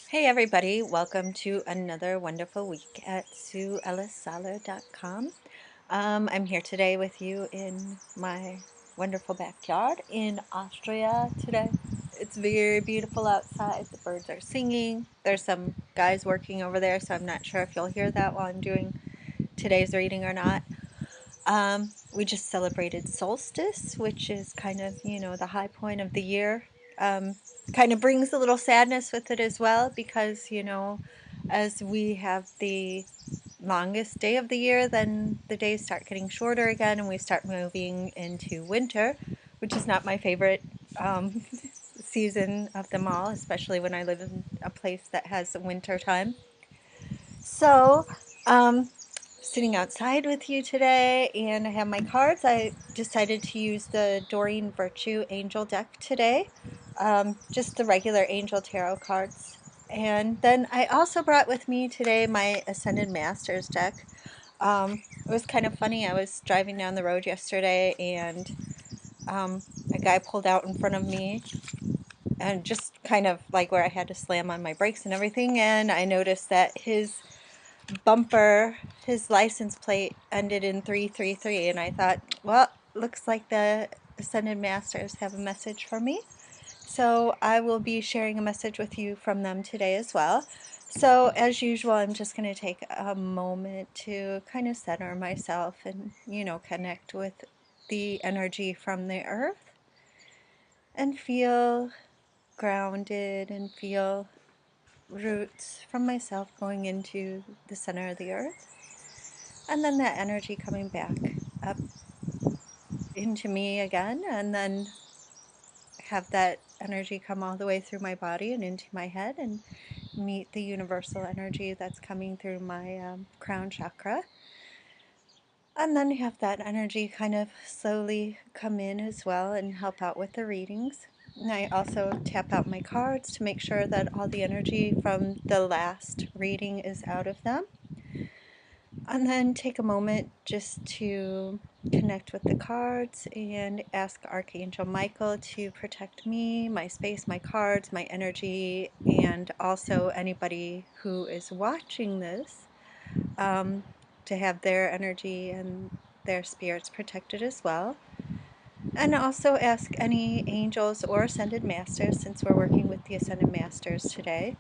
Hey everybody, welcome to another wonderful week at SueEllis-Saller.com. I'm here today with you in my wonderful backyard in Austria today. It's very beautiful outside. The birds are singing. There's some guys working over there, so I'm not sure if you'll hear that while I'm doing today's reading or not. We just celebrated solstice, which is kind of, the high point of the year. Um, Kind of brings a little sadness with it as well because, as we have the longest day of the year, then the days start getting shorter again and we start moving into winter, which is not my favorite season of them all, especially when I live in a place that has winter time. So, sitting outside with you today and I have my cards. I decided to use the Doreen Virtue Angel deck today, just the regular Angel Tarot cards. And then I also brought with me today my Ascended Masters deck. It was kind of funny. I was driving down the road yesterday and a guy pulled out in front of me and just kind of like where I had to slam on my brakes and everything. And I noticed that his license plate ended in 333, and I thought, well, looks like the Ascended Masters have a message for me. So I will be sharing a message with you from them today as well. So as usual, I'm just going to take a moment to kind of center myself and, connect with the energy from the earth and feel grounded and feel roots from myself going into the center of the earth. And then that energy coming back up into me again, and then have that energy come all the way through my body and into my head and meet the universal energy that's coming through my crown chakra. And then have that energy kind of slowly come in as well and help out with the readings. And I also tap out my cards to make sure that all the energy from the last reading is out of them. And then take a moment just to connect with the cards and ask Archangel Michael to protect me, my space, my cards, my energy, and also anybody who is watching this, to have their energy and their spirits protected as well. And also ask any angels or ascended masters, since we're working with the ascended masters today,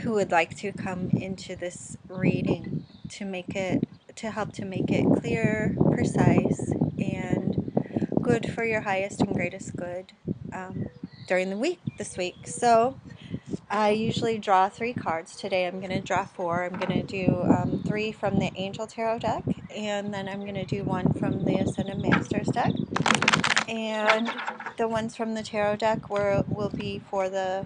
who would like to come into this reading to help to make it clear, precise, and good for your highest and greatest good during the week this week. So I usually draw 3 cards. Today I'm going to draw 4. I'm going to do 3 from the Angel Tarot deck, and then I'm going to do 1 from the Ascended Masters deck. And the ones from the Tarot deck will be for the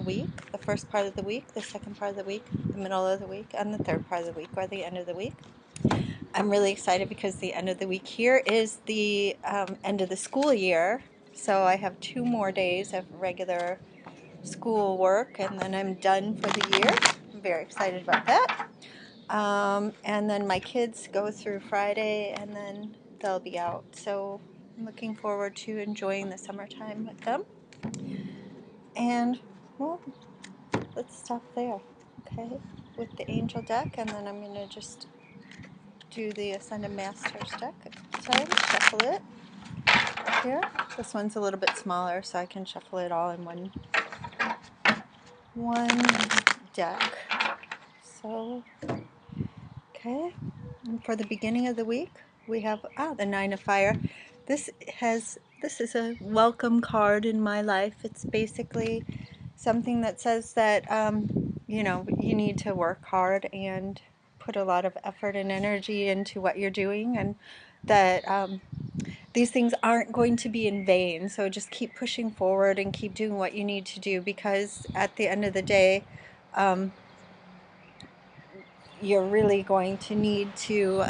week, the first part of the week, the second part of the week, the middle of the week, and the third part of the week, or the end of the week. I'm really excited because the end of the week here is the end of the school year. So I have 2 more days of regular school work, and then I'm done for the year. I'm very excited about that. And then my kids go through Friday, and then they'll be out. So I'm looking forward to enjoying the summertime with them. And, well, let's stop there, okay, with the Angel deck, and then I'm going to just do the Ascended Masters deck. So I'm going to shuffle it here. This one's a little bit smaller, so I can shuffle it all in one deck. So, okay, and for the beginning of the week, we have the Nine of Fire. This is a welcome card in my life. It's basically something that says that you need to work hard and put a lot of effort and energy into what you're doing, and that these things aren't going to be in vain. So just keep pushing forward and keep doing what you need to do, because at the end of the day, you're really going to need to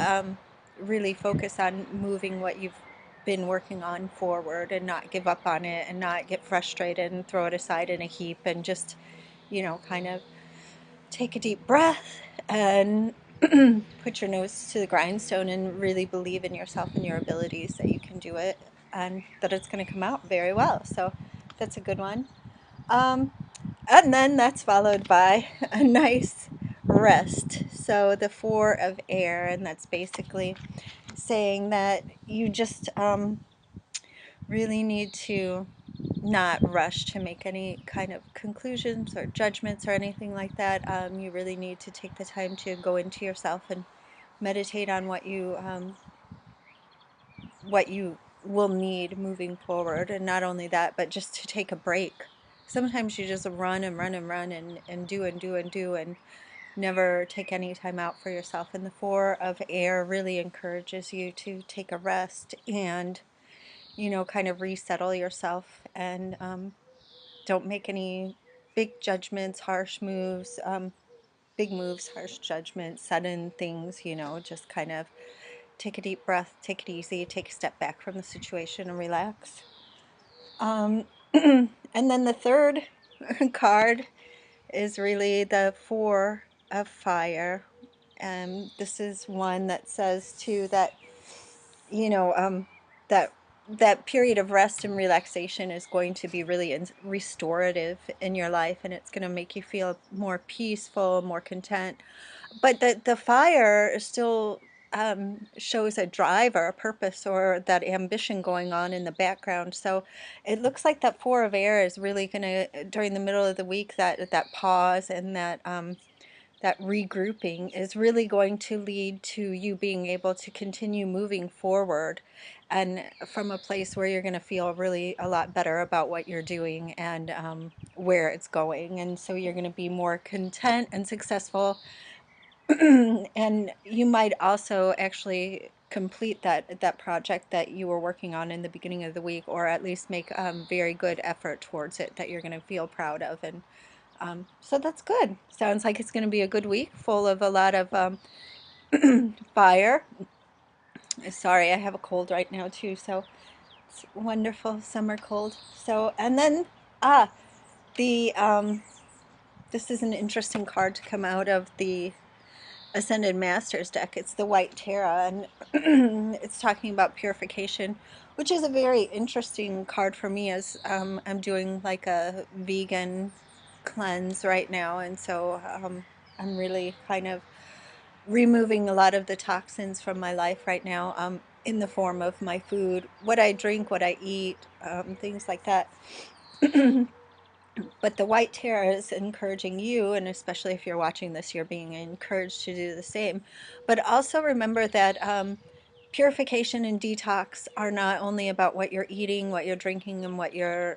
really focus on moving what you've been working on forward, and not give up on it, and not get frustrated and throw it aside in a heap, and just kind of take a deep breath and put your nose to the grindstone and really believe in yourself and your abilities, that you can do it and that it's going to come out very well. So that's a good one. And then that's followed by a nice rest. So the four of air, and that's basically saying that you just really need to not rush to make any kind of conclusions or judgments or anything like that. You really need to take the time to go into yourself and meditate on what you will need moving forward, and not only that, but just to take a break. Sometimes you just run and run and run and do and do and do and never take any time out for yourself. And the four of air really encourages you to take a rest and, kind of resettle yourself, and don't make any big judgments, harsh moves, big moves, harsh judgments, sudden things, just kind of take a deep breath, take it easy, take a step back from the situation and relax. Um, and then the third card is really the Four of Fire. This is one that says too that you know that that period of rest and relaxation is going to be really restorative in your life, and it's going to make you feel more peaceful, more content. But the fire still shows a drive or a purpose or that ambition going on in the background. So it looks like that four of air is really going to, during the middle of the week, that pause and that regrouping is really going to lead to you being able to continue moving forward, and from a place where you're going to feel really a lot better about what you're doing and where it's going. And so you're going to be more content and successful. And you might also actually complete that project that you were working on in the beginning of the week, or at least make very good effort towards it that you're going to feel proud of. And so that's good. Sounds like it's going to be a good week full of a lot of fire. Sorry, I have a cold right now too, so it's wonderful summer cold. So, and then ah, the this is an interesting card to come out of the Ascended Masters deck. It's the White Terra, and it's talking about purification, which is a very interesting card for me, as I'm doing like a vegan cleanse right now, and so I'm really kind of removing a lot of the toxins from my life right now, in the form of my food, what I drink, what I eat, things like that. But the White Terror is encouraging you, and especially if you're watching this, you're being encouraged to do the same. But also remember that purification and detox are not only about what you're eating, what you're drinking, and what you're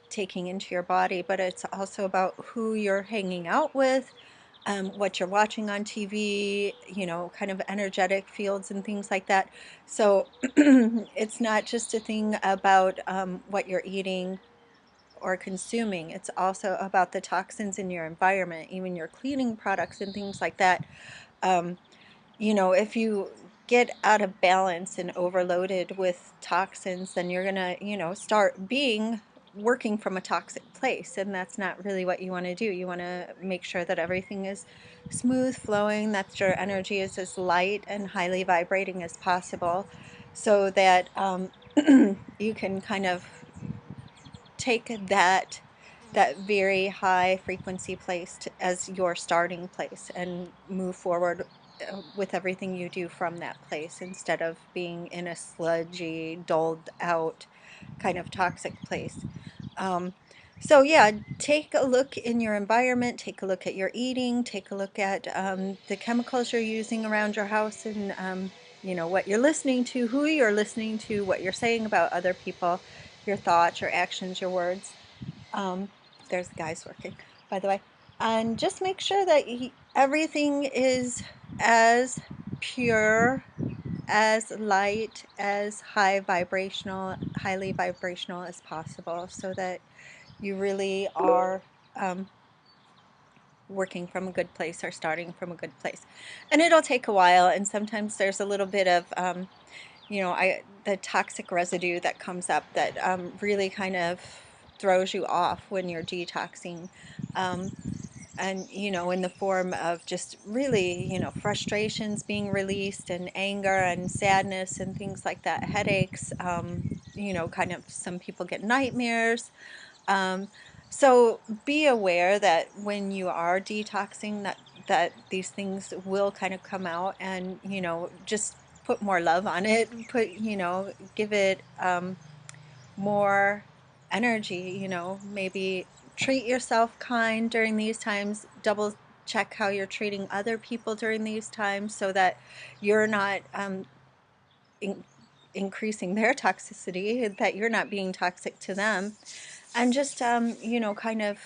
taking into your body, but it's also about who you're hanging out with, what you're watching on TV, kind of energetic fields and things like that. So it's not just a thing about what you're eating or consuming. It's also about the toxins in your environment, even your cleaning products and things like that. Um, if you get out of balance and overloaded with toxins, then you're gonna, start working from a toxic place, and that's not really what you want to do. You want to make sure that everything is smooth flowing, that your energy is as light and highly vibrating as possible, so that you can kind of take that very high frequency place as your starting place, and move forward with everything you do from that place, instead of being in a sludgy, dulled out kind of toxic place. Um, so yeah, take a look in your environment, take a look at your eating, take a look at the chemicals you're using around your house, and what you're listening to, who you're listening to, what you're saying about other people, your thoughts, your actions, your words. Um, there's guys working, by the way. And just make sure that everything is as pure, as light, as highly vibrational as possible, so that you really are um, working from a good place or starting from a good place. And it'll take a while, and sometimes there's a little bit of the toxic residue that comes up that really kind of throws you off when you're detoxing. Um, and in the form of just really frustrations being released, and anger and sadness and things like that, headaches, kind of some people get nightmares. um, So be aware that when you are detoxing, that these things will kind of come out, and just put more love on it. Give it more energy. Maybe treat yourself kind during these times. Double check how you're treating other people during these times, so that you're not in, increasing their toxicity, that you're not being toxic to them, and just kind of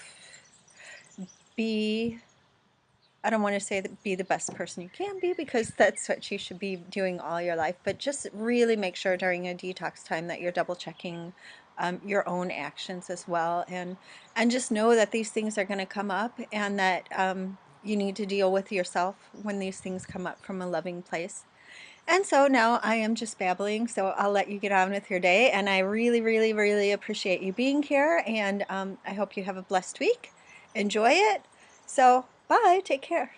be, I don't want to say that be the best person you can be, because that's what you should be doing all your life, but just really make sure during a detox time that you're double checking your own actions as well, and just know that these things are going to come up, and that you need to deal with yourself when these things come up from a loving place. And so now I am just babbling, so I'll let you get on with your day. And I really, really, really appreciate you being here. And I hope you have a blessed week. Enjoy it. So, bye. Take care.